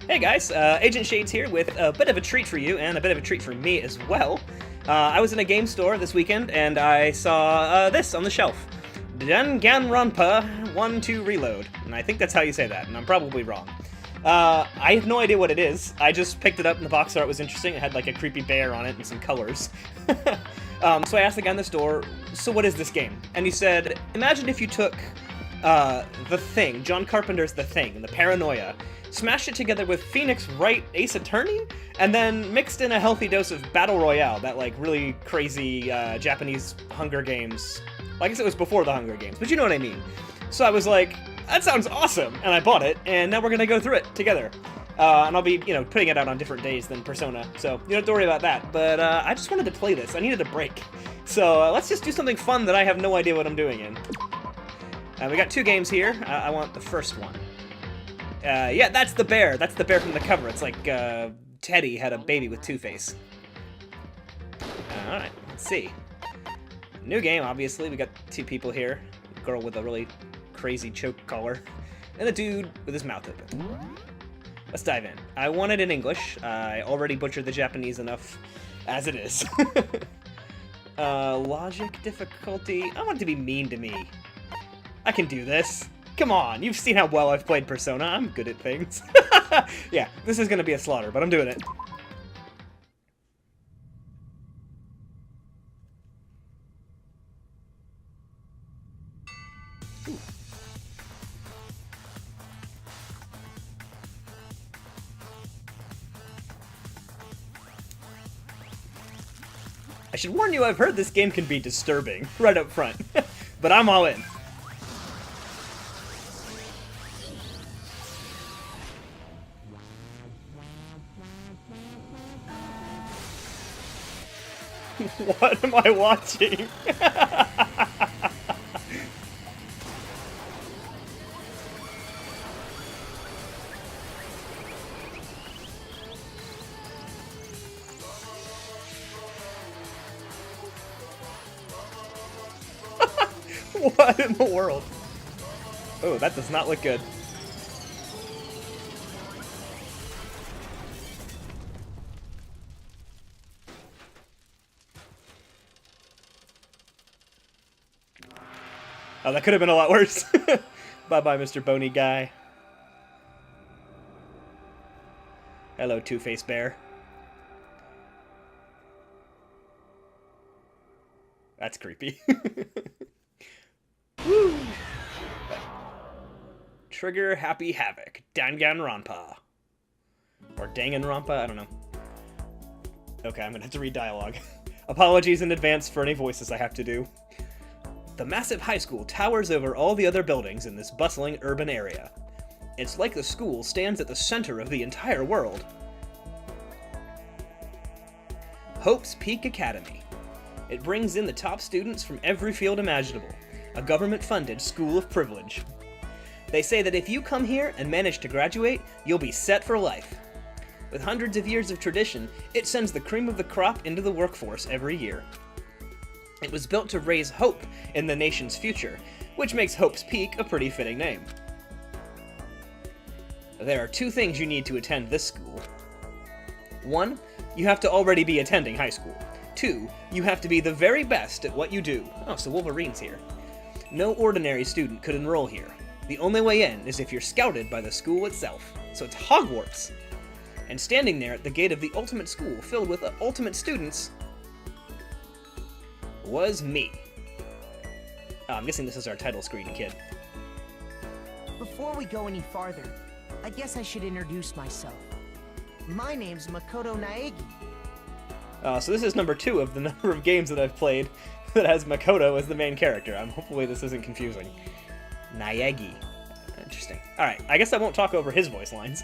Hey guys, AgentShades here with a bit of a treat for you and a bit of a treat for me as well. I was in a game store this weekend and I saw this on the shelf. Danganronpa 1-2 Reload, and I think that's how you say that, and I'm probably wrong. I have no idea what it is. I just picked it up and the box art was interesting. It had like a creepy bear on it and some colors. So I asked the guy in the store, so what is this game? And he said, imagine if you took The Thing, John Carpenter's The Thing, and the Paranoia, smashed it together with Phoenix Wright Ace Attorney, and then mixed in a healthy dose of Battle Royale, that like really crazy Japanese Hunger Games. Well, I guess it was before the Hunger Games, but you know what I mean. So I was like, that sounds awesome, and I bought it, and now we're gonna go through it together. And I'll be, putting it out on different days than Persona, so you don't have to worry about that. But I just wanted to play this. I needed a break. So let's just do something fun that I have no idea what I'm doing in. We got two games here. I want the first one. Yeah, that's the bear. That's the bear from the cover. It's like Teddy had a baby with Two-Face. Alright, let's see. New game, obviously. We got two people here. A girl with a really crazy choke collar. And a dude with his mouth open. Let's dive in. I want it in English. I already butchered the Japanese enough as it is. Logic difficulty. I want it to be mean to me. I can do this. Come on, you've seen how well I've played Persona. I'm good at things. Yeah, this is gonna be a slaughter, but I'm doing it. Ooh. I should warn you, I've heard this game can be disturbing, right up front. But I'm all in. What am I watching? What in the world? Oh, that does not look good. Oh, that could have been a lot worse. Bye-bye, Mr. Bony Guy. Hello, Two-Face Bear. That's creepy. Woo! Trigger Happy Havoc. Danganronpa. Or Danganronpa? I don't know. Okay, I'm gonna have to read dialogue. Apologies in advance for any voices I have to do. The massive high school towers over all the other buildings in this bustling urban area. It's like the school stands at the center of the entire world. Hope's Peak Academy. It brings in the top students from every field imaginable. A government-funded school of privilege. They say that if you come here and manage to graduate, you'll be set for life. With hundreds of years of tradition, it sends the cream of the crop into the workforce every year. It was built to raise hope in the nation's future, which makes Hope's Peak a pretty fitting name. There are two things you need to attend this school. 1, you have to already be attending high school. 2, you have to be the very best at what you do. Oh, so Wolverine's here. No ordinary student could enroll here. The only way in is if you're scouted by the school itself. So it's Hogwarts. And standing there at the gate of the ultimate school filled with ultimate students was me. Oh, I'm guessing this is our title screen, kid. Before we go any farther, I guess I should introduce myself. My name's Makoto Naegi. So this is number 2 of the number of games that I've played that has Makoto as the main character. Hopefully this isn't confusing. Naegi. Interesting. Alright, I guess I won't talk over his voice lines.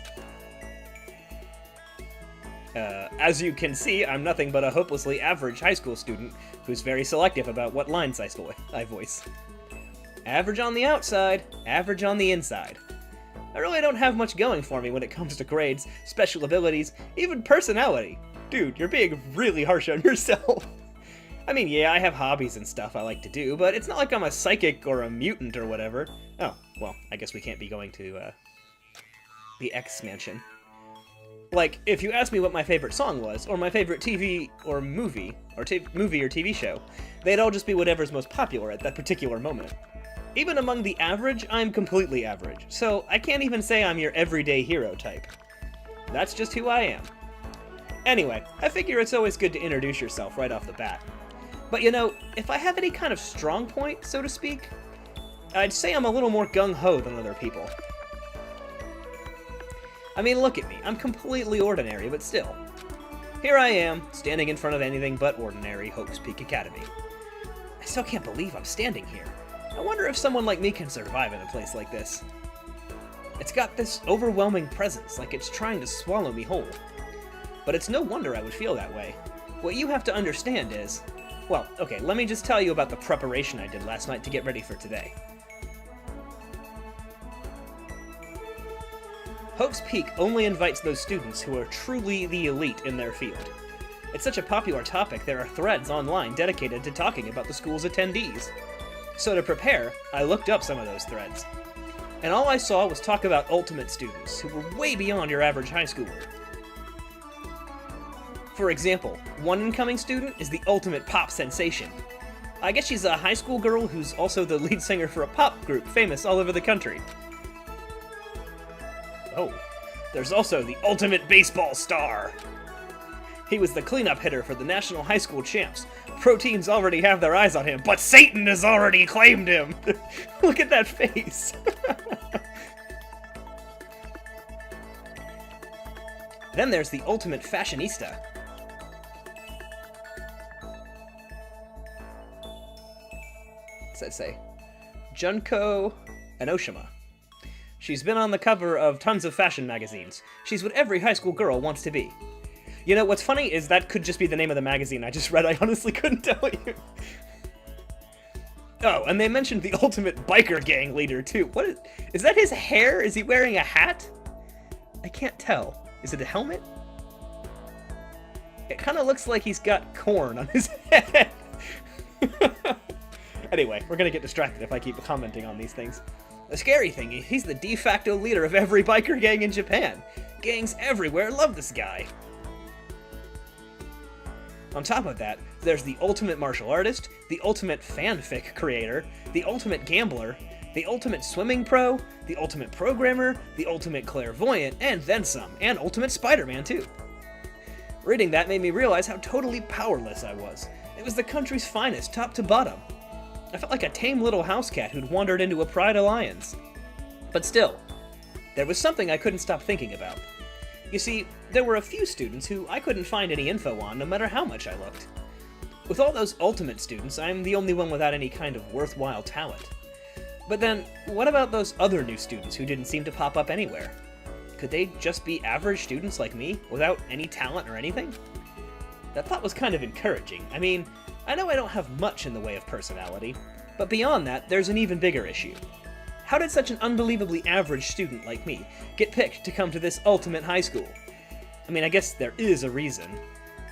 As you can see, I'm nothing but a hopelessly average high school student who's very selective about what lines I voice. Average on the outside, average on the inside. I really don't have much going for me when it comes to grades, special abilities, even personality. Dude, you're being really harsh on yourself. I mean, yeah, I have hobbies and stuff I like to do, but it's not like I'm a psychic or a mutant or whatever. Oh, well, I guess we can't be going to, the X mansion. Like, if you asked me what my favorite song was, or my favorite TV or movie, or TV show, they'd all just be whatever's most popular at that particular moment. Even among the average, I'm completely average, so I can't even say I'm your everyday hero type. That's just who I am. Anyway, I figure it's always good to introduce yourself right off the bat. But you know, if I have any kind of strong point, so to speak, I'd say I'm a little more gung-ho than other people. I mean, look at me, I'm completely ordinary, but still. Here I am, standing in front of anything but ordinary Hope's Peak Academy. I still can't believe I'm standing here. I wonder if someone like me can survive in a place like this. It's got this overwhelming presence, like it's trying to swallow me whole. But it's no wonder I would feel that way. What you have to understand is... Well, okay, let me just tell you about the preparation I did last night to get ready for today. Hope's Peak only invites those students who are truly the elite in their field. It's such a popular topic, there are threads online dedicated to talking about the school's attendees. So to prepare, I looked up some of those threads. And all I saw was talk about ultimate students, who were way beyond your average high schooler. For example, one incoming student is the ultimate pop sensation. I guess she's a high school girl who's also the lead singer for a pop group famous all over the country. Oh, there's also the ultimate baseball star. He was the cleanup hitter for the National High School Champs. Pro teams already have their eyes on him, but Satan has already claimed him! Look at that face! Then there's the ultimate fashionista. What's that say? Junko Enoshima. She's been on the cover of tons of fashion magazines. She's what every high school girl wants to be. You know, what's funny is that could just be the name of the magazine I just read. I honestly couldn't tell you. Oh, and they mentioned the ultimate biker gang leader, too. What is that his hair? Is he wearing a hat? I can't tell. Is it a helmet? It kind of looks like he's got corn on his head. Anyway, we're gonna get distracted if I keep commenting on these things. The scary thing is he's the de facto leader of every biker gang in Japan. Gangs everywhere love this guy. On top of that, there's the ultimate martial artist, the ultimate fanfic creator, the ultimate gambler, the ultimate swimming pro, the ultimate programmer, the ultimate clairvoyant, and then some, and ultimate Spider-Man too. Reading that made me realize how totally powerless I was. It was the country's finest, top to bottom. I felt like a tame little house cat who'd wandered into a pride alliance. But still, there was something I couldn't stop thinking about. You see, there were a few students who I couldn't find any info on no matter how much I looked. With all those ultimate students, I'm the only one without any kind of worthwhile talent. But then, what about those other new students who didn't seem to pop up anywhere? Could they just be average students like me, without any talent or anything? That thought was kind of encouraging. I mean, I know I don't have much in the way of personality, but beyond that, there's an even bigger issue. How did such an unbelievably average student like me get picked to come to this ultimate high school? I mean, I guess there is a reason.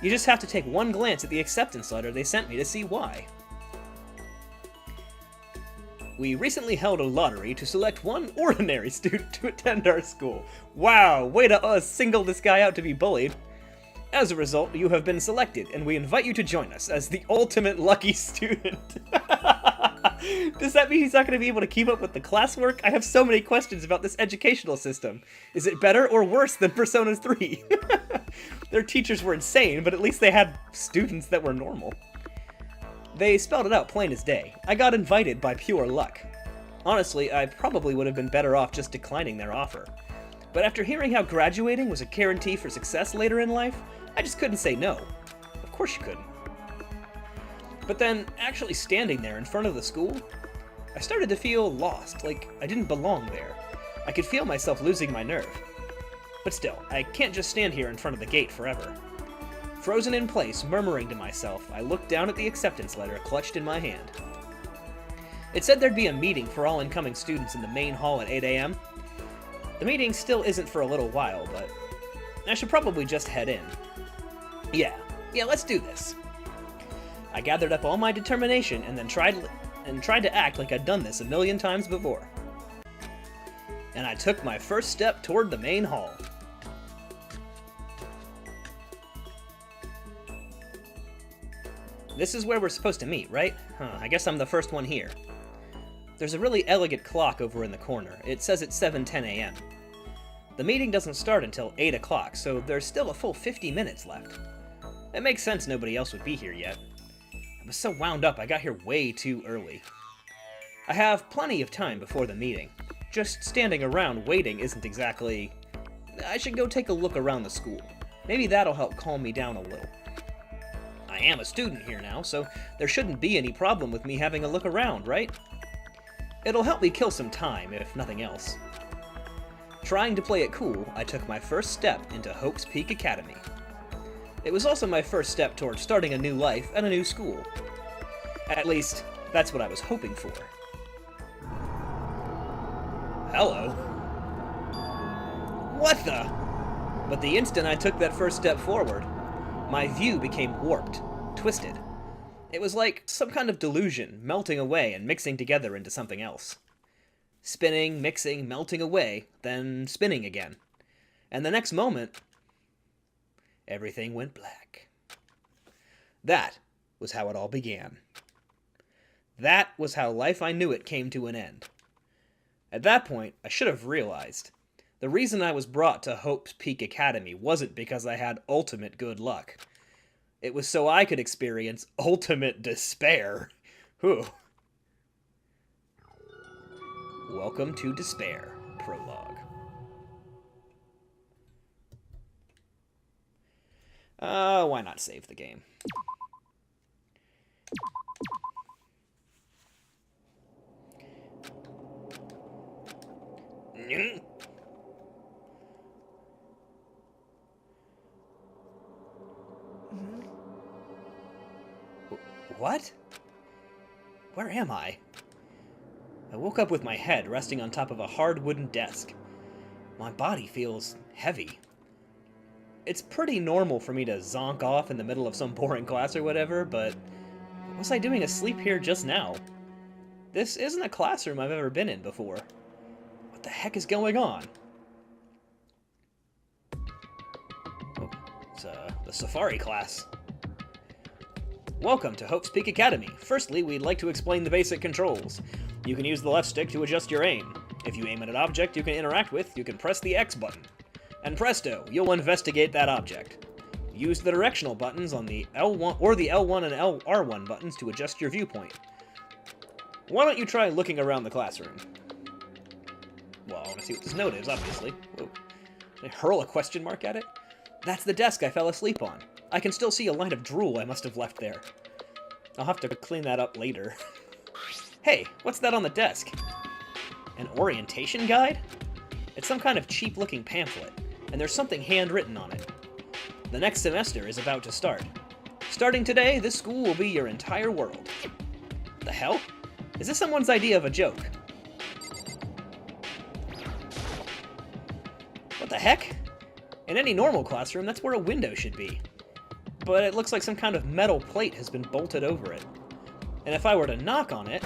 You just have to take one glance at the acceptance letter they sent me to see why. We recently held a lottery to select one ordinary student to attend our school. Wow, way to single this guy out to be bullied. As a result, you have been selected, and we invite you to join us as the ultimate lucky student. Does that mean he's not going to be able to keep up with the classwork? I have so many questions about this educational system. Is it better or worse than Persona 3? Their teachers were insane, but at least they had students that were normal. They spelled it out plain as day. I got invited by pure luck. Honestly, I probably would have been better off just declining their offer. But after hearing how graduating was a guarantee for success later in life, I just couldn't say no. Of course you couldn't. But then, actually standing there in front of the school, I started to feel lost, like I didn't belong there. I could feel myself losing my nerve. But still, I can't just stand here in front of the gate forever. Frozen in place, murmuring to myself, I looked down at the acceptance letter clutched in my hand. It said there'd be a meeting for all incoming students in the main hall at 8 a.m. The meeting still isn't for a little while, but I should probably just head in. Yeah, let's do this. I gathered up all my determination and then tried to act like I'd done this a million times before. And I took my first step toward the main hall. this is where we're supposed to meet, right? Huh, I guess I'm the first one here. There's a really elegant clock over in the corner. It says it's 7:10 a.m. The meeting doesn't start until 8 o'clock, so there's still a full 50 minutes left. It makes sense nobody else would be here yet. I was so wound up I got here way too early. I have plenty of time before the meeting. Just standing around waiting isn't exactly... I should go take a look around the school. Maybe that'll help calm me down a little. I am a student here now, so there shouldn't be any problem with me having a look around, right? It'll help me kill some time, if nothing else. Trying to play it cool, I took my first step into Hope's Peak Academy. It was also my first step towards starting a new life at a new school. At least, that's what I was hoping for. Hello? What the? But the instant I took that first step forward, my view became warped, twisted. It was like some kind of delusion melting away and mixing together into something else. Spinning, mixing, melting away, then spinning again. And the next moment, everything went black. That was how it all began. That was how life I knew it came to an end. At that point, I should have realized. The reason I was brought to Hope's Peak Academy wasn't because I had ultimate good luck. It was so I could experience ultimate despair. Whew. Welcome to Despair, Prologue. Why not save the game? What? Where am I? I woke up with my head resting on top of a hard wooden desk. My body feels heavy. It's pretty normal for me to zonk off in the middle of some boring class or whatever, but what was I doing asleep here just now? This isn't a classroom I've ever been in before. What the heck is going on? Oh, it's the safari class. Welcome to Hope's Peak Academy. Firstly, we'd like to explain the basic controls. You can use the left stick to adjust your aim. If you aim at an object you can interact with, you can press the X button. And presto, you'll investigate that object. Use the directional buttons on the L1 or the L1 and R1 buttons to adjust your viewpoint. Why don't you try looking around the classroom? Well, I want to see what this note is, obviously. Whoa. Did I hurl a question mark at it? That's the desk I fell asleep on. I can still see a line of drool I must have left there. I'll have to clean that up later. Hey, what's that on the desk? An orientation guide? It's some kind of cheap-looking pamphlet, and there's something handwritten on it. The next semester is about to start. Starting today, this school will be your entire world. What the hell? Is this someone's idea of a joke? What the heck? In any normal classroom, that's where a window should be. But it looks like some kind of metal plate has been bolted over it. And if I were to knock on it...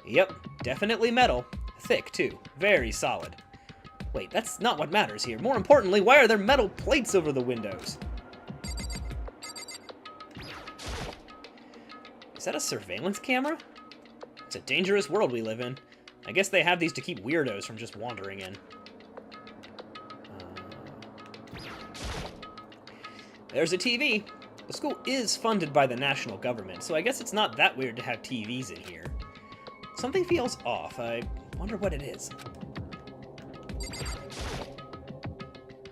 Yep, definitely metal. Thick, too. Very solid. Wait, that's not what matters here. More importantly, why are there metal plates over the windows? Is that a surveillance camera? It's a dangerous world we live in. I guess they have these to keep weirdos from just wandering in. There's a TV. The school is funded by the national government, so I guess it's not that weird to have TVs in here. Something feels off. I wonder what it is.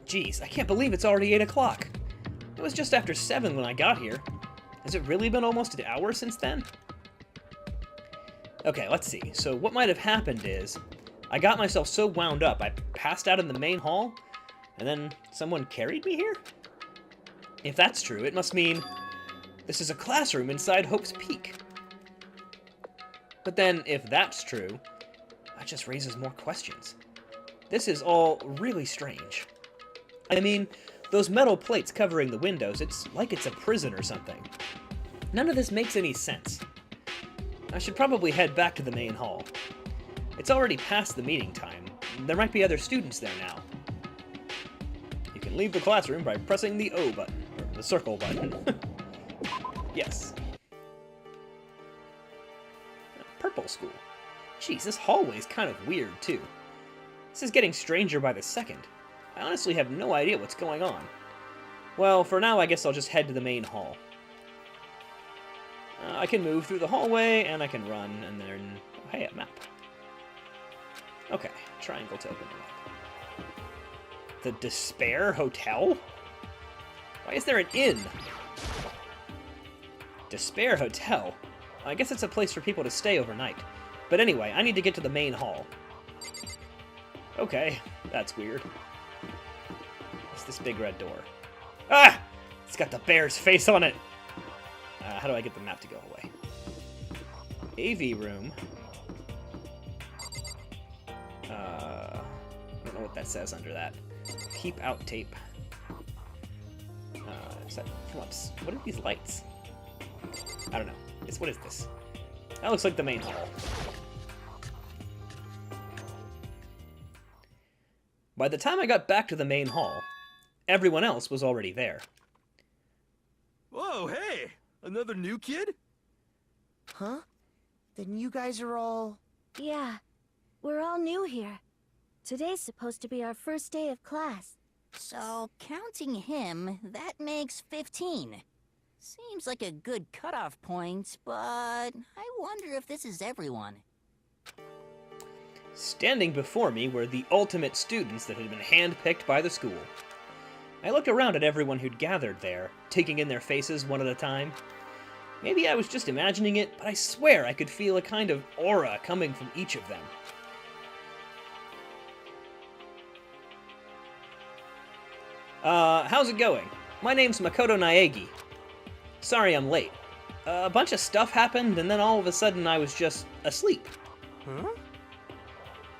Geez, I can't believe it's already 8 o'clock. It was just after 7 when I got here. Has it really been almost an hour since then? Okay, let's see. So what might have happened is, I got myself so wound up, I passed out in the main hall, and then someone carried me here? If that's true, it must mean this is a classroom inside Hope's Peak. But then, if that's true, that just raises more questions. This is all really strange. I mean, those metal plates covering the windows, it's like it's a prison or something. None of this makes any sense. I should probably head back to the main hall. It's already past the meeting time. There might be other students there now. You can leave the classroom by pressing the O button, or the circle button. Yes. Purple school. Jeez, this hallway's kind of weird, too. This is getting stranger by the second. I honestly have no idea what's going on. Well, for now, I guess I'll just head to the main hall. I can move through the hallway, and I can run, and then... Oh, hey, a map. Okay, triangle to open the map. The Despair Hotel? Why is there an inn? Despair Hotel? I guess it's a place for people to stay overnight. But anyway, I need to get to the main hall. Okay, that's weird. It's this big red door. Ah! It's got the bear's face on it! How do I get the map to go away? AV room. I don't know what that says under that. Keep out tape. Is that Phillips? What are these lights? I don't know. What is this? That looks like the main hall. By the time I got back to the main hall, everyone else was already there. Whoa, hey! Another new kid? Huh? Then you guys are all... Yeah, we're all new here. Today's supposed to be our first day of class. So, counting him, that makes 15. Seems like a good cutoff point, but I wonder if this is everyone. Standing before me were the ultimate students that had been handpicked by the school. I looked around at everyone who'd gathered there, taking in their faces one at a time. Maybe I was just imagining it, but I swear I could feel a kind of aura coming from each of them. How's it going? My name's Makoto Naegi. Sorry I'm late. A bunch of stuff happened, and then all of a sudden I was just asleep. Huh?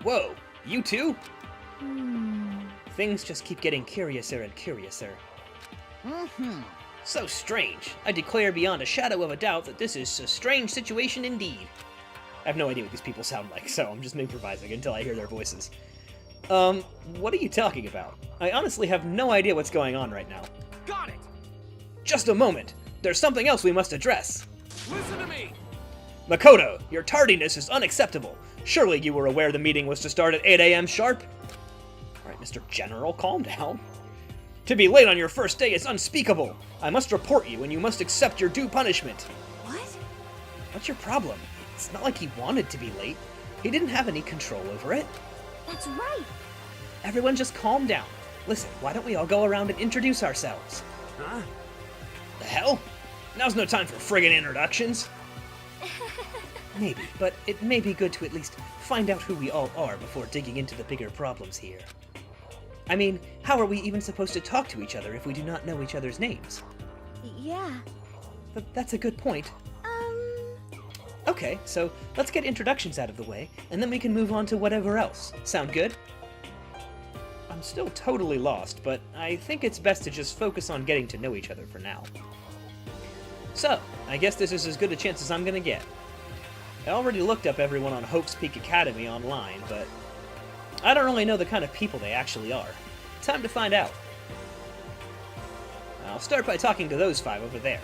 Whoa, you too? Things just keep getting curiouser and curiouser. So strange. I declare beyond a shadow of a doubt that this is a strange situation indeed. I have no idea what these people sound like, so I'm just improvising until I hear their voices. What are you talking about? I honestly have no idea what's going on right now. Got it! Just a moment. There's something else we must address. Listen to me! Makoto, your tardiness is unacceptable. Surely you were aware the meeting was to start at 8 a.m. sharp? Alright, Mr. General, calm down. To be late on your first day is unspeakable. I must report you, and you must accept your due punishment. What? What's your problem? It's not like he wanted to be late. He didn't have any control over it. That's right. Everyone just calm down. Listen, why don't we all go around and introduce ourselves? Huh? The hell? Now's no time for friggin' introductions. Maybe, but it may be good to at least find out who we all are before digging into the bigger problems here. I mean, how are we even supposed to talk to each other if we do not know each other's names? Yeah. But that's a good point. Okay, so let's get introductions out of the way, and then we can move on to whatever else. Sound good? I'm still totally lost, but I think it's best to just focus on getting to know each other for now. So, I guess this is as good a chance as I'm gonna get. I already looked up everyone on Hope's Peak Academy online, but I don't really know the kind of people they actually are. Time to find out. I'll start by talking to those 5 over there.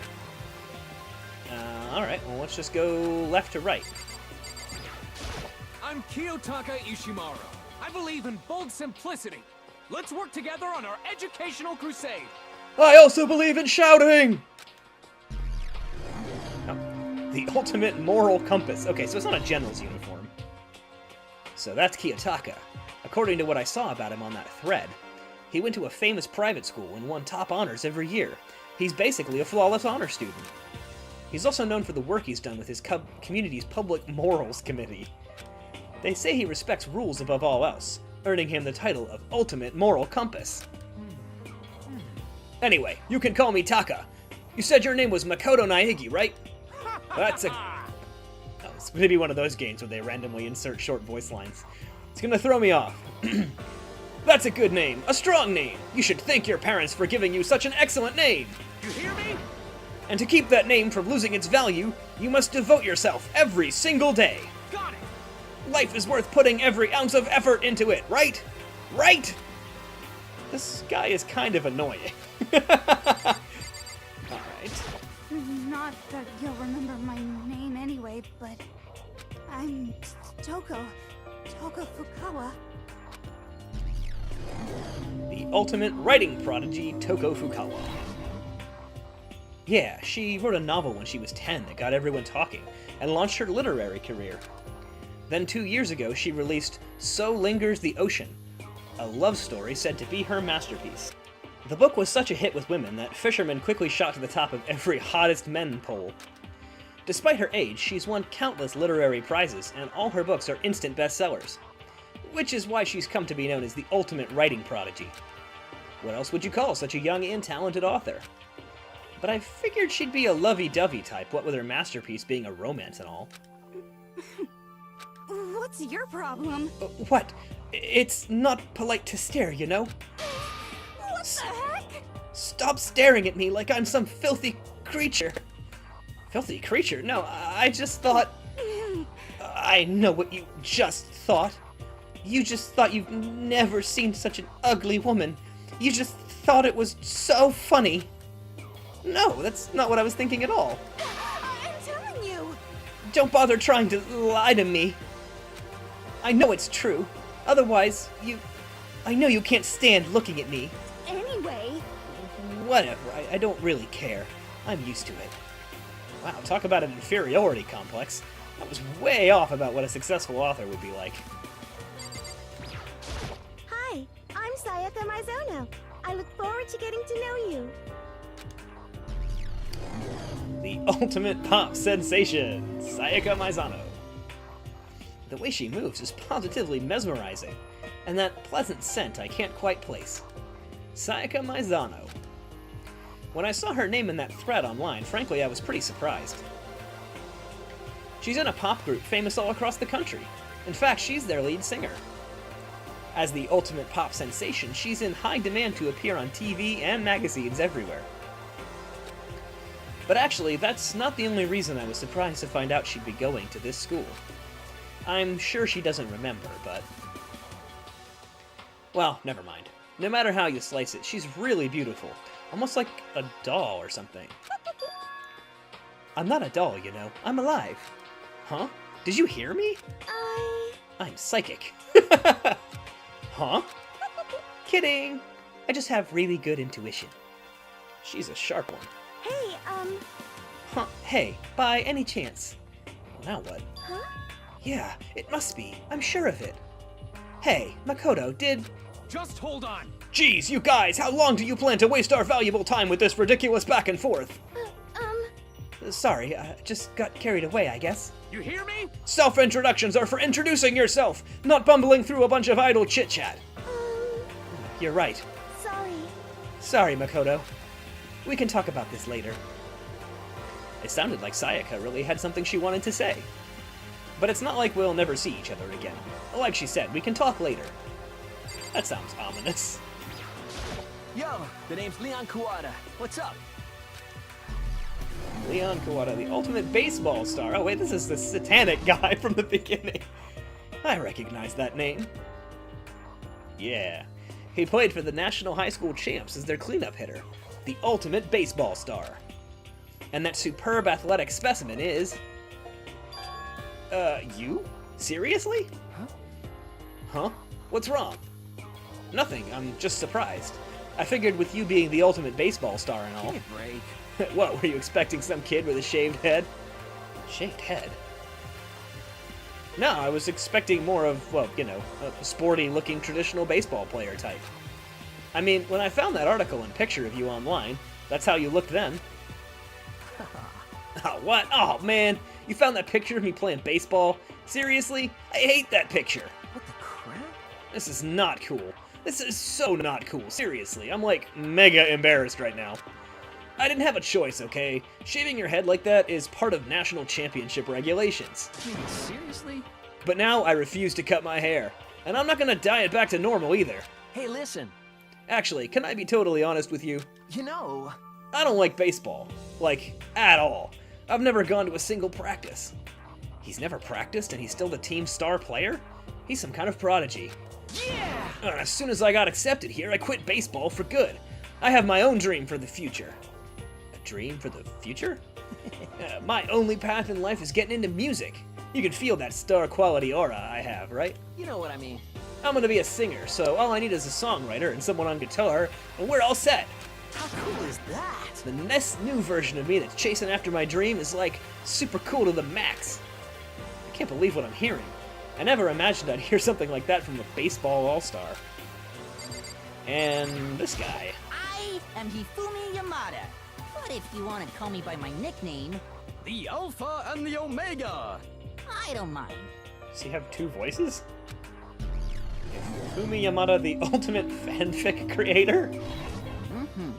Alright, well let's just go left to right. I'm Kiyotaka Ishimaru. I believe in bold simplicity. Let's work together on our educational crusade. I also believe in shouting! Oh, the ultimate moral compass. Okay, so it's not a general's uniform. So that's Kiyotaka. According to what I saw about him on that thread, he went to a famous private school and won top honors every year. He's basically a flawless honor student. He's also known for the work he's done with his community's public morals committee. They say he respects rules above all else, earning him the title of Ultimate Moral Compass. Anyway, you can call me Taka. You said your name was Makoto Naegi, right? That's a... Oh, it's gonna be one of those games where they randomly insert short voice lines. It's gonna throw me off. That's a good name, a strong name. You should thank your parents for giving you such an excellent name. You hear me? And to keep that name from losing its value, you must devote yourself every single day. Got it! Life is worth putting every ounce of effort into it, right? Right? This guy is kind of annoying. Alright. Not that you'll remember my name anyway, but I'm Toko Fukawa. The ultimate writing prodigy, Toko Fukawa. Yeah, she wrote a novel when she was 10 that got everyone talking, and launched her literary career. Then 2 years ago, she released So Lingers the Ocean, a love story said to be her masterpiece. The book was such a hit with women that Fisherman quickly shot to the top of every hottest men poll. Despite her age, she's won countless literary prizes, and all her books are instant bestsellers, which is why she's come to be known as the ultimate writing prodigy. What else would you call such a young and talented author? But I figured she'd be a lovey-dovey type, what with her masterpiece being a romance and all. What's your problem? What? It's not polite to stare, you know? What the heck? Stop staring at me like I'm some filthy creature. Filthy creature? No, I just thought... I know what you just thought. You just thought you've never seen such an ugly woman. You just thought it was so funny. No, that's not what I was thinking at all. I'm telling you. Don't bother trying to lie to me. I know it's true. Otherwise, I know you can't stand looking at me. Anyway. Whatever, I don't really care. I'm used to it. Wow, talk about an inferiority complex. I was way off about what a successful author would be like. Hi, I'm Sayaka Mizono. I look forward to getting to know you. The ultimate pop sensation, Sayaka Mizono. The way she moves is positively mesmerizing, and that pleasant scent I can't quite place. Sayaka Mizono. When I saw her name in that thread online, frankly, I was pretty surprised. She's in a pop group famous all across the country. In fact, she's their lead singer. As the ultimate pop sensation, she's in high demand to appear on TV and magazines everywhere. But actually, that's not the only reason I was surprised to find out she'd be going to this school. I'm sure she doesn't remember, but... well, never mind. No matter how you slice it, she's really beautiful. Almost like a doll or something. I'm not a doll, you know. I'm alive. Huh? Did you hear me? I'm psychic. Huh? Kidding. I just have really good intuition. She's a sharp one. Hey, Huh, hey, by any chance? Now what? huh? Yeah, it must be. I'm sure of it. Hey, Makoto, Just hold on. Geez, you guys, how long do you plan to waste our valuable time with this ridiculous back and forth? Sorry, I just got carried away, I guess. You hear me? Self-introductions are for introducing yourself, not bumbling through a bunch of idle chit-chat. You're right. Sorry. Sorry, Makoto. We can talk about this later. It sounded like Sayaka really had something she wanted to say. But it's not like we'll never see each other again. Like she said, we can talk later. That sounds ominous. Yo, the name's Leon Kawada. What's up? Leon Kawada, the ultimate baseball star. Oh wait, this is the satanic guy from the beginning. I recognize that name. Yeah. He played for the National High School Champs as their cleanup hitter. The ultimate baseball star. And that superb athletic specimen is... you? Seriously? Huh? What's wrong? Nothing, I'm just surprised. I figured with you being the ultimate baseball star and all... Give me a break. What, were you expecting some kid with a shaved head? Shaved head? No, I was expecting more of, well, you know, a sporty-looking traditional baseball player type. I mean, when I found that article and picture of you online, that's how you looked then. Oh, what? Oh, man. You found that picture of me playing baseball? Seriously? I hate that picture. What the crap? This is not cool. This is so not cool. Seriously, I'm like mega embarrassed right now. I didn't have a choice, okay? Shaving your head like that is part of national championship regulations. Dude, seriously? But now I refuse to cut my hair. And I'm not gonna dye it back to normal either. Hey, listen. Actually, can I be totally honest with you? You know... I don't like baseball. Like, at all. I've never gone to a single practice. He's never practiced and he's still the team star player? He's some kind of prodigy. Yeah! As soon as I got accepted here, I quit baseball for good. I have my own dream for the future. A dream for the future? My only path in life is getting into music. You can feel that star quality aura I have, right? You know what I mean. I'm gonna be a singer, so all I need is a songwriter and someone on guitar, and we're all set. How cool is that? The next new version of me that's chasing after my dream is like super cool to the max. I can't believe what I'm hearing. I never imagined I'd hear something like that from a baseball all-star. And this guy. I am Hifumi Yamada. But if you want to call me by my nickname, The Alpha and the Omega. I don't mind. Does he have two voices? Fumi Yamada, the ultimate fanfic creator? Mm-hmm.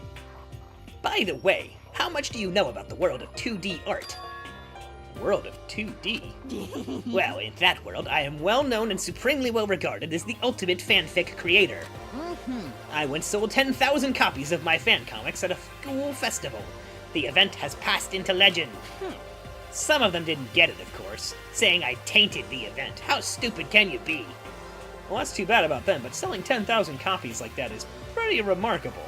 By the way, how much do you know about the world of 2D art? World of 2D? Well, in that world, I am well known and supremely well regarded as the ultimate fanfic creator. Mm-hmm. I once sold 10,000 copies of my fan comics at a school festival. The event has passed into legend. Some of them didn't get it, of course, saying I tainted the event. How stupid can you be? Well, that's too bad about them, but selling 10,000 copies like that is pretty remarkable.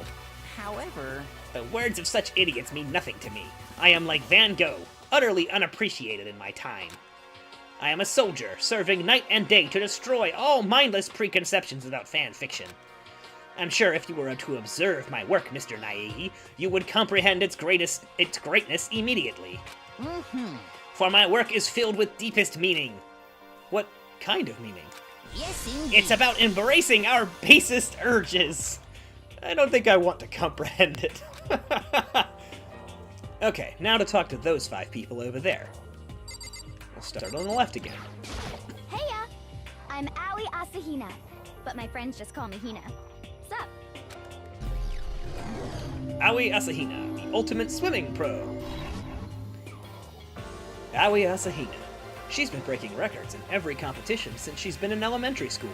However, The words of such idiots mean nothing to me. I am like Van Gogh, utterly unappreciated in my time. I am a soldier, serving night and day to destroy all mindless preconceptions about fan fiction. I'm sure if you were to observe my work, Mr. Naegi, you would comprehend its greatness immediately. mm-hmm. For my work is filled with deepest meaning. What kind of meaning? Yes, indeed. It's about embracing our basest urges. I don't think I want to comprehend it. Okay, now to talk to those 5 people over there. We'll start on the left again. Heya! I'm Aoi Asahina, but my friends just call me Hina. Sup? Aoi Asahina, the ultimate swimming pro. Aoi Asahina. She's been breaking records in every competition since she's been in elementary school.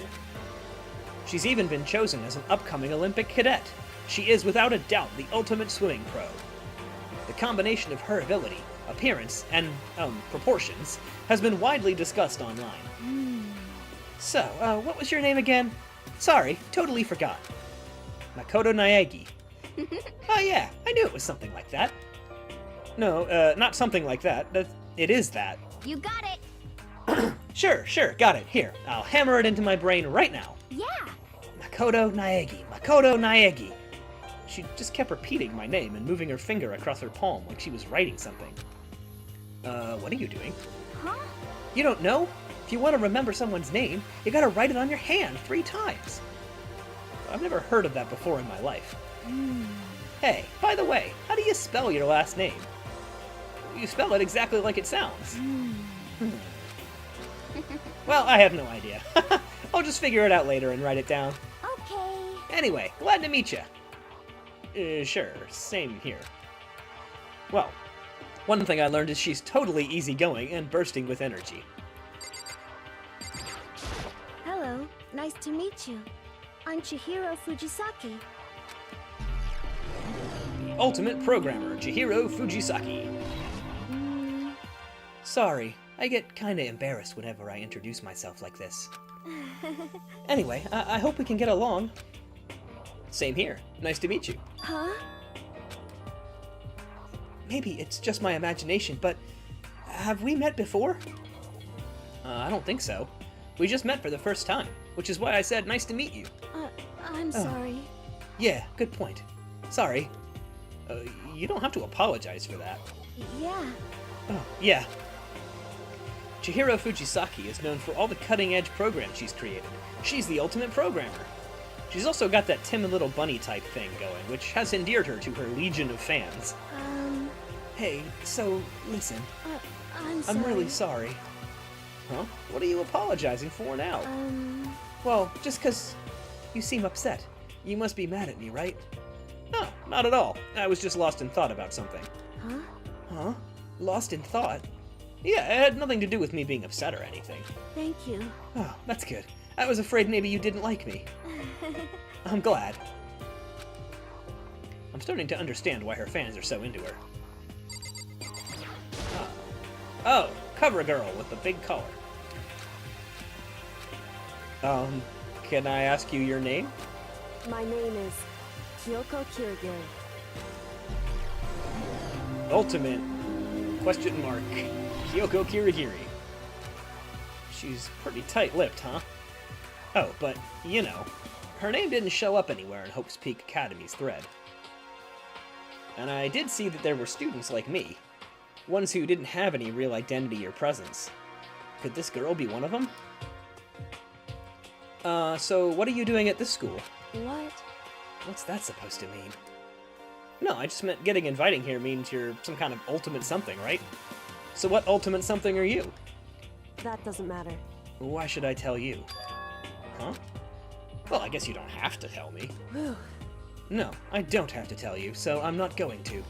She's even been chosen as an upcoming Olympic cadet. She is without a doubt the ultimate swimming pro. The combination of her ability, appearance, and, proportions has been widely discussed online. So, what was your name again? Sorry, totally forgot. Makoto Naegi. Oh yeah, I knew it was something like that. No, not something like that. It is that. You got it! Sure, got it. Here, I'll hammer it into my brain right now. Yeah! Makoto Naegi, Makoto Naegi. She just kept repeating my name and moving her finger across her palm like she was writing something. What are you doing? Huh? You don't know? If you want to remember someone's name, you gotta write it on your hand 3 times. I've never heard of that before in my life. Hey, by the way, how do you spell your last name? You spell it exactly like it sounds. Well, I have no idea. I'll just figure it out later and write it down. Okay. Anyway, glad to meet you. Sure, same here. Well, one thing I learned is she's totally easygoing and bursting with energy. Hello, nice to meet you. I'm Chihiro Fujisaki. The ultimate programmer, Chihiro Fujisaki. Sorry, I get kinda embarrassed whenever I introduce myself like this. Anyway, I hope we can get along. Same here. Nice to meet you. Huh? Maybe it's just my imagination, but have we met before? I don't think so. We just met for the first time, which is why I said nice to meet you. I'm sorry. Yeah, good point. Sorry. You don't have to apologize for that. Yeah. Oh, yeah. Chihiro Fujisaki is known for all the cutting-edge programs she's created. She's the ultimate programmer. She's also got that timid little bunny type thing going, which has endeared her to her legion of fans. Hey, so, listen. I'm sorry. I'm really sorry. Huh? What are you apologizing for now? Well, just 'cause you seem upset. You must be mad at me, right? No, not at all. I was just lost in thought about something. Huh? Huh? Lost in thought? Yeah, it had nothing to do with me being upset or anything. Thank you. Oh, that's good. I was afraid maybe you didn't like me. I'm glad. I'm starting to understand why her fans are so into her. Oh, cover girl with the big collar. Can I ask you your name? My name is Kyoko Kirigiri. Ultimate question mark Kyoko Kirikiri. She's pretty tight-lipped, huh? Oh, but, you know, her name didn't show up anywhere in Hope's Peak Academy's thread. And I did see that there were students like me, ones who didn't have any real identity or presence. Could this girl be one of them? So what are you doing at this school? What? What's that supposed to mean? No, I just meant getting inviting here means you're some kind of ultimate something, right? So what ultimate something are you? That doesn't matter. Why should I tell you? Huh? Well, I guess you don't have to tell me. Whew. No, I don't have to tell you, so I'm not going to.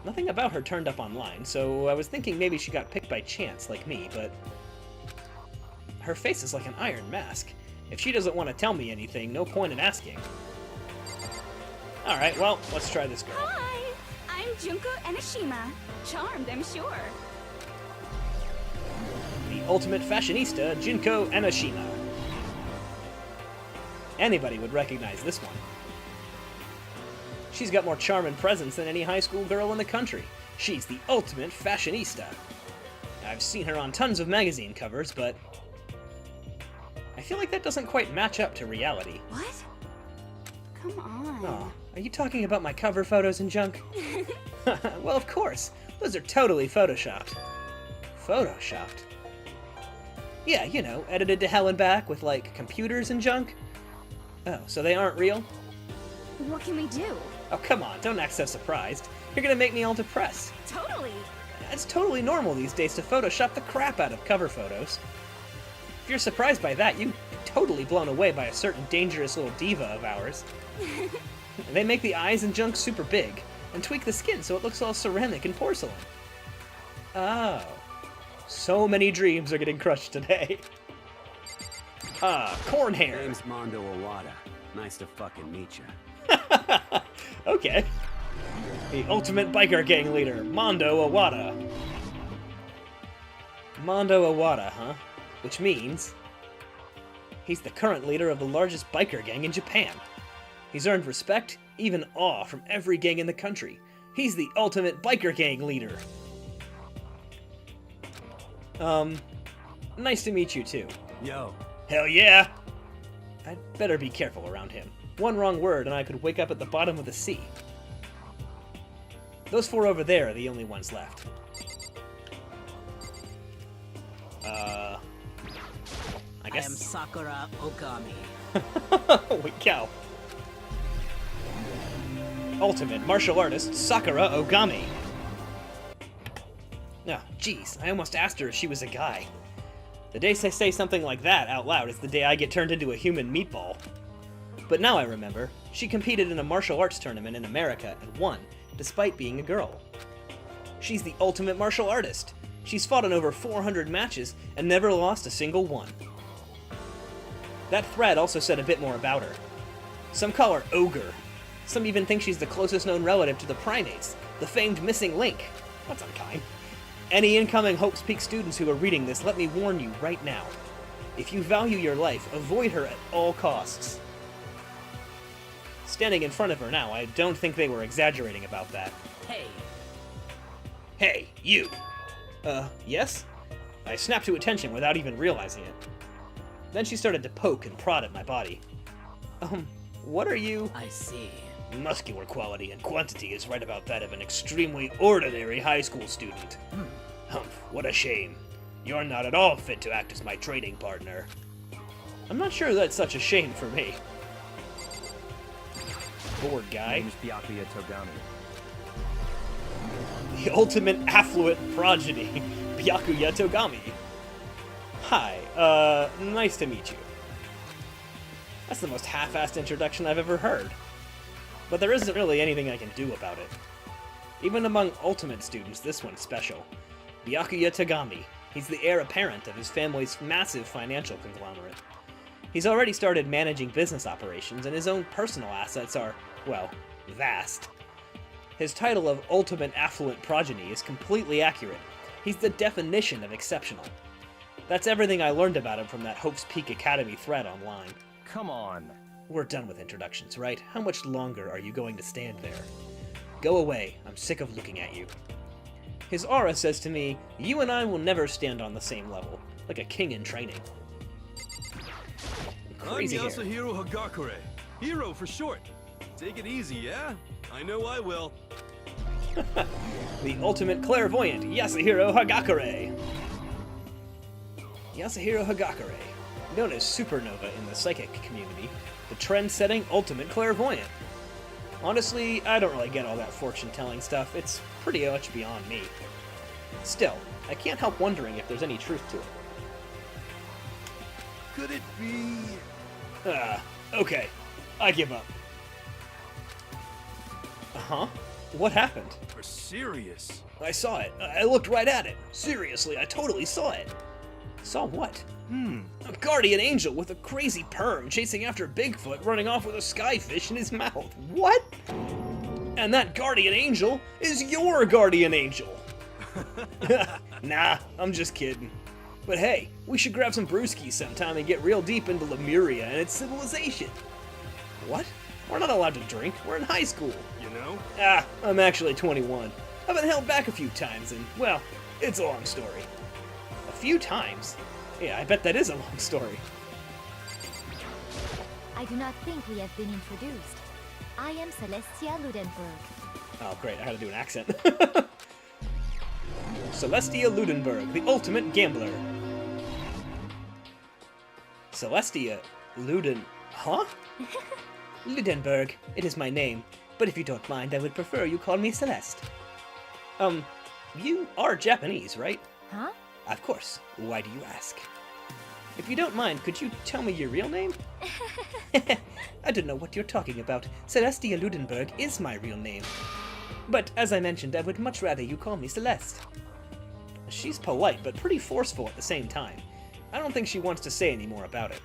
Nothing about her turned up online, so I was thinking maybe she got picked by chance, like me, but... Her face is like an iron mask. If she doesn't want to tell me anything, no point in asking. Alright, well, let's try this girl. Hi, I'm Junko Enoshima. Charmed, I'm sure. The ultimate fashionista, Junko Enoshima. Anybody would recognize this one. She's got more charm and presence than any high school girl in the country. She's the ultimate fashionista. I've seen her on tons of magazine covers, but I feel like that doesn't quite match up to reality. What? Come on. Oh, are you talking about my cover photos and junk? Well, of course. Those are totally photoshopped. Photoshopped? Yeah, you know, edited to hell and back with, like, computers and junk. Oh, so they aren't real? What can we do? Oh, come on, don't act so surprised. You're gonna make me all depressed. Totally. It's totally normal these days to Photoshop the crap out of cover photos. If you're surprised by that, you're totally blown away by a certain dangerous little diva of ours. They make the eyes and junk super big, and tweak the skin so it looks all ceramic and porcelain. Oh. So many dreams are getting crushed today. Corn hair. Name's Mondo Owada. Nice to fucking meet you. Okay. The ultimate biker gang leader, Mondo Owada. Mondo Owada, huh? Which means he's the current leader of the largest biker gang in Japan. He's earned respect, even awe, from every gang in the country. He's the ultimate biker gang leader. Nice to meet you too. Yo. Hell yeah! I'd better be careful around him. One wrong word and I could wake up at the bottom of the sea. Those four over there are the only ones left. I guess... I am Sakura Ogami. Holy cow. Ultimate martial artist Sakura Ogami. Oh, jeez, I almost asked her if she was a guy. The day I say something like that out loud is the day I get turned into a human meatball. But now I remember, she competed in a martial arts tournament in America and won, despite being a girl. She's the ultimate martial artist. She's fought in over 400 matches and never lost a single one. That thread also said a bit more about her. Some call her Ogre. Some even think she's the closest known relative to the Primates, the famed missing link. That's unkind. Any incoming Hope's Peak students who are reading this, let me warn you right now. If you value your life, avoid her at all costs. Standing in front of her now, I don't think they were exaggerating about that. Hey. Hey, you! Yes? I snapped to attention without even realizing it. Then she started to poke and prod at my body. What are you? I see. Muscular quality and quantity is right about that of an extremely ordinary high school student. Humph, what a shame. You're not at all fit to act as my training partner. I'm not sure that's such a shame for me. Bored guy. Name's Byakuya Tegami. The ultimate affluent progeny, Byakuya Tegami. Hi, nice to meet you. That's the most half-assed introduction I've ever heard. But there isn't really anything I can do about it. Even among ultimate students, this one's special. Byakuya Tegami. He's the heir apparent of his family's massive financial conglomerate. He's already started managing business operations, and his own personal assets are, well, vast. His title of ultimate affluent progeny is completely accurate. He's the definition of exceptional. That's everything I learned about him from that Hope's Peak Academy thread online. Come on. We're done with introductions, right? How much longer are you going to stand there? Go away. I'm sick of looking at you. His aura says to me, you and I will never stand on the same level, like a king in training. Crazy I'm hair. Yasuhiro Hagakure. Hero for short. Take it easy, yeah? I know I will. The ultimate clairvoyant, Yasuhiro Hagakure. Yasuhiro Hagakure, known as Supernova in the psychic community, the trend-setting ultimate clairvoyant. Honestly, I don't really get all that fortune-telling stuff. It's pretty much beyond me. Still, I can't help wondering if there's any truth to it. Could it be... Okay. I give up. Uh-huh. What happened? We're serious? I saw it. I looked right at it. Seriously, I totally saw it. Saw what? A guardian angel with a crazy perm chasing after Bigfoot running off with a skyfish in his mouth. What? And that guardian angel is your guardian angel. Nah, I'm just kidding. But hey, we should grab some brewskis sometime and get real deep into Lemuria and its civilization. What? We're not allowed to drink. We're in high school. You know? I'm actually 21. I've been held back a few times and, well, it's a long story. A few times? Yeah, I bet that is a long story. I do not think we have been introduced. I am Celestia Ludenberg. Oh, great, I had to do an accent. Celestia Ludenberg, the ultimate gambler. Celestia Luden... Huh? Ludenberg, it is my name, but if you don't mind, I would prefer you call me Celeste. You are Japanese, right? Huh? Of course. Why do you ask? If you don't mind, could you tell me your real name? I don't know what you're talking about. Celestia Ludenberg is my real name. But, as I mentioned, I would much rather you call me Celeste. She's polite, but pretty forceful at the same time. I don't think she wants to say any more about it.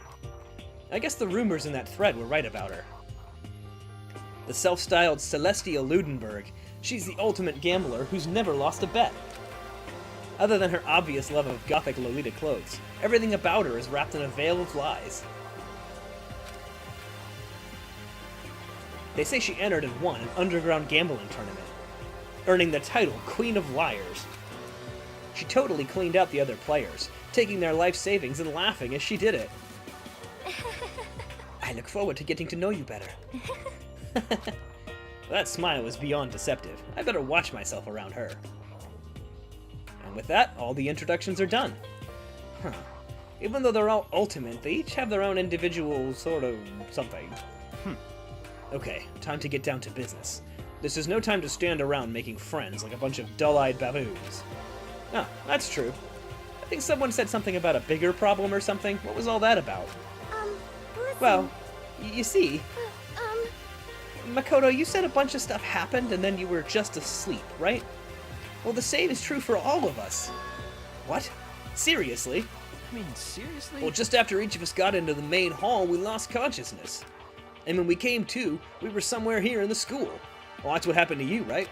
I guess the rumors in that thread were right about her. The self-styled Celestia Ludenberg, she's the ultimate gambler who's never lost a bet. Other than her obvious love of gothic Lolita clothes, everything about her is wrapped in a veil of lies. They say she entered and won an underground gambling tournament, earning the title Queen of Liars. She totally cleaned out the other players, taking their life savings and laughing as she did it. I look forward to getting to know you better. That smile was beyond deceptive. I better watch myself around her. And with that, all the introductions are done. Huh. Even though they're all ultimate, they each have their own individual sort of something. Okay, time to get down to business. This is no time to stand around making friends like a bunch of dull-eyed baboons. Ah, that's true. I think someone said something about a bigger problem or something. What was all that about? Listen. Well, you see... Makoto, you said a bunch of stuff happened and then you were just asleep, right? Well, the same is true for all of us. What? Seriously? I mean, seriously? Well, just after each of us got into the main hall, we lost consciousness. And when we came to, we were somewhere here in the school. Well, that's what happened to you, right?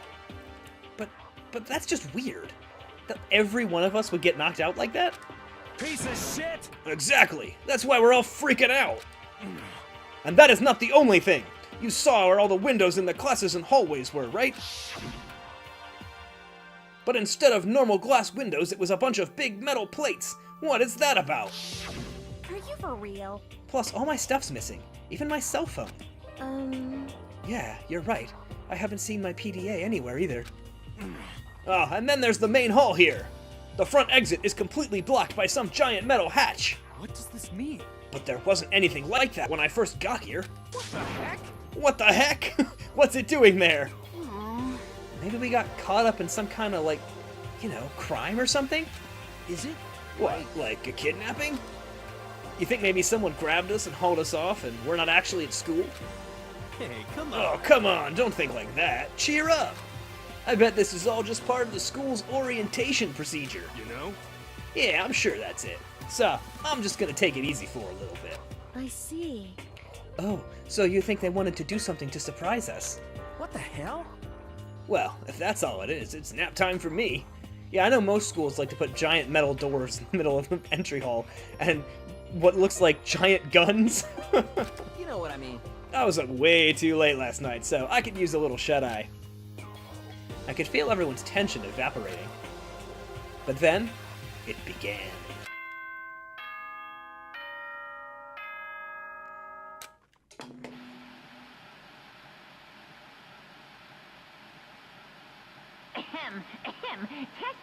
But that's just weird. That every one of us would get knocked out like that? Piece of shit! Exactly. That's why we're all freaking out. And that is not the only thing. You saw where all the windows in the classes and hallways were, right? But instead of normal glass windows, it was a bunch of big metal plates. What is that about? Are you for real? Plus, all my stuff's missing. Even my cell phone. Yeah, you're right. I haven't seen my PDA anywhere either. Oh, and then there's the main hall here. The front exit is completely blocked by some giant metal hatch. What does this mean? But there wasn't anything like that when I first got here. What the heck? What the heck? What's it doing there? Aww. Maybe we got caught up in some kind of, like, you know, crime or something? Is it? What, like a kidnapping? You think maybe someone grabbed us and hauled us off and we're not actually at school? Hey, come on. Oh, come on, don't think like that. Cheer up. I bet this is all just part of the school's orientation procedure. You know? Yeah, I'm sure that's it. So, I'm just gonna take it easy for a little bit. I see. Oh, so you think they wanted to do something to surprise us? What the hell? Well, if that's all it is, it's nap time for me. Yeah, I know most schools like to put giant metal doors in the middle of the entry hall and what looks like giant guns. You know what I mean. I was up way too late last night, so I could use a little shut-eye. I could feel everyone's tension evaporating. But then, it began.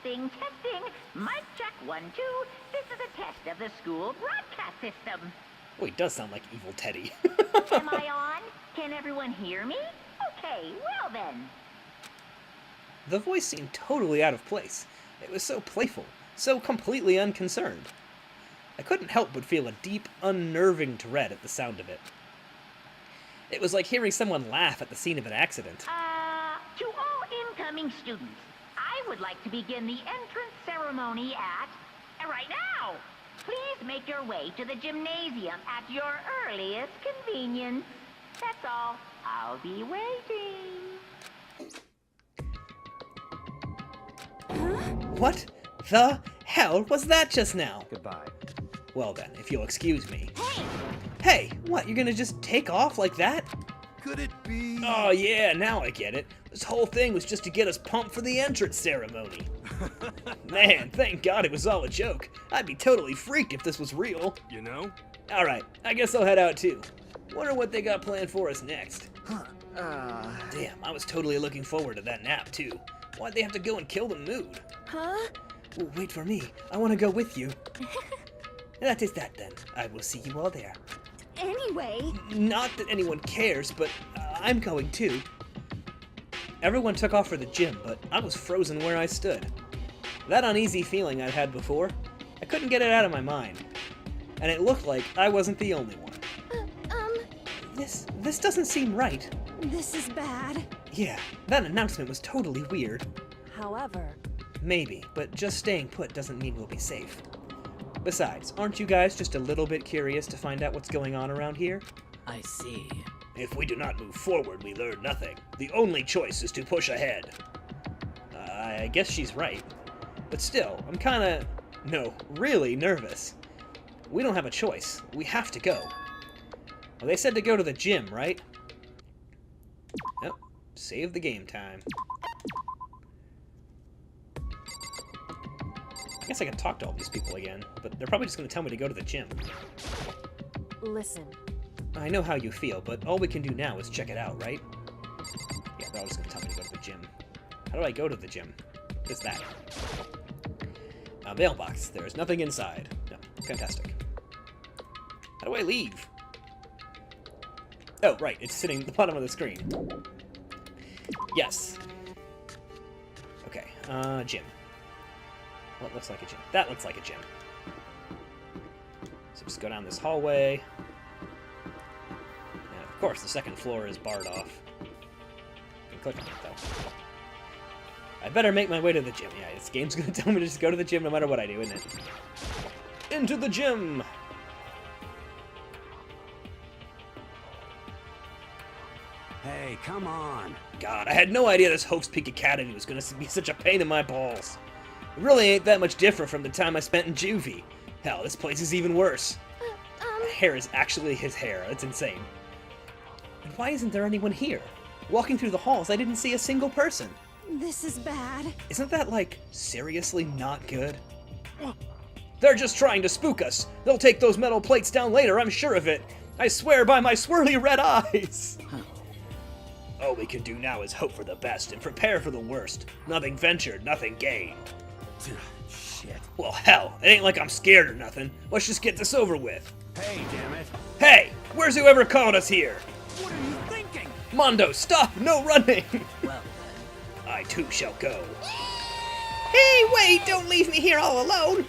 Testing. Mic check 1, 2. This is a test of the school broadcast system. Oh, he does sound like Evil Teddy. Am I on? Can everyone hear me? Okay, well then. The voice seemed totally out of place. It was so playful, so completely unconcerned. I couldn't help but feel a deep, unnerving dread at the sound of it. It was like hearing someone laugh at the scene of an accident. To all incoming students, I would like to begin the entrance ceremony at... right now! Please make your way to the gymnasium at your earliest convenience. That's all. I'll be waiting. What the hell was that just now? Goodbye. Well then, if you'll excuse me. Hey! Hey, what, you're gonna just take off like that? Could it be? Oh yeah, now I get it. This whole thing was just to get us pumped for the entrance ceremony. Man, thank God it was all a joke. I'd be totally freaked if this was real. You know? Alright, I guess I'll head out too. Wonder what they got planned for us next. Damn, I was totally looking forward to that nap too. Why'd they have to go and kill the mood? Huh? Oh, wait for me. I want to go with you. That is that then. I will see you all there. Anyway... Not that anyone cares, but I'm going too. Everyone took off for the gym, but I was frozen where I stood. That uneasy feeling I'd had before, I couldn't get it out of my mind. And it looked like I wasn't the only one. This doesn't seem right. This is bad. Yeah, that announcement was totally weird. However... Maybe, but just staying put doesn't mean we'll be safe. Besides, aren't you guys just a little bit curious to find out what's going on around here? I see. If we do not move forward, we learn nothing. The only choice is to push ahead. I guess she's right. But still, I'm kinda... no, really nervous. We don't have a choice. We have to go. Well, they said to go to the gym, right? Yep. Save the game time. I guess I can talk to all these people again, but they're probably just going to tell me to go to the gym. Listen. I know how you feel, but all we can do now is check it out, right? Yeah, they're all just going to tell me to go to the gym. How do I go to the gym? What's that? A mailbox. There's nothing inside. No. Fantastic. How do I leave? Oh, right. It's sitting at the bottom of the screen. Yes. Okay. Gym. What looks like a gym? That looks like a gym. So just go down this hallway. And of course, the second floor is barred off. I can click on it, though. I better make my way to the gym. Yeah, this game's gonna tell me to just go to the gym no matter what I do, isn't it? Into the gym! Hey, come on. God, I had no idea this Hope's Peak Academy was gonna be such a pain in my balls. It really ain't that much different from the time I spent in juvie. Hell, this place is even worse. My hair is actually his hair. That's insane. And why isn't there anyone here? Walking through the halls, I didn't see a single person. This is bad. Isn't that, like, seriously not good? They're just trying to spook us. They'll take those metal plates down later, I'm sure of it. I swear by my swirly red eyes. All we can do now is hope for the best and prepare for the worst. Nothing ventured, nothing gained. Shit. Well, hell, it ain't like I'm scared or nothing. Let's just get this over with. Hey, damn it. Hey, where's whoever called us here? What are you thinking? Mondo, stop! No running! Well, I too shall go. Hey, wait! Don't leave me here all alone!